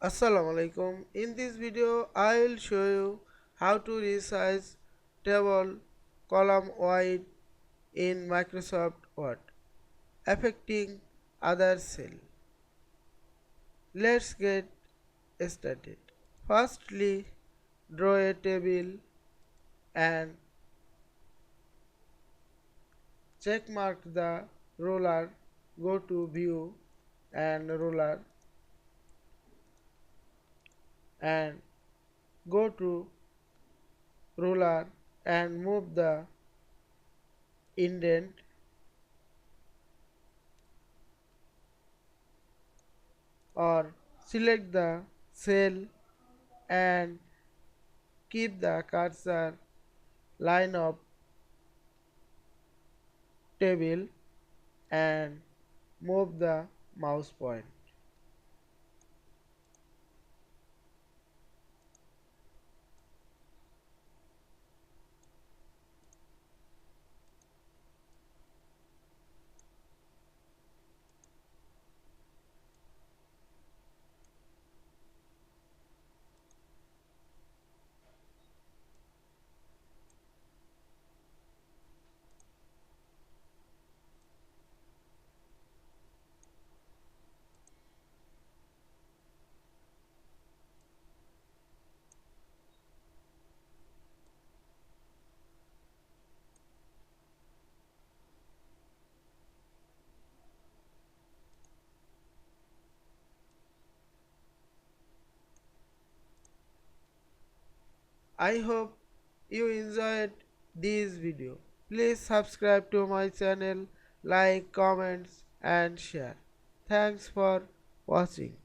Assalamu Alaikum. In this video, I will show you how to resize table column wide in Microsoft Word, affecting other cell. Let's get started. Firstly, draw a table and check mark the ruler. Go to View and Ruler and go to ruler and move the indent or select the cell and keep the cursor line of table and move the mouse point. I hope you enjoyed this video. Please subscribe to my channel, like, comments and share. Thanks for watching.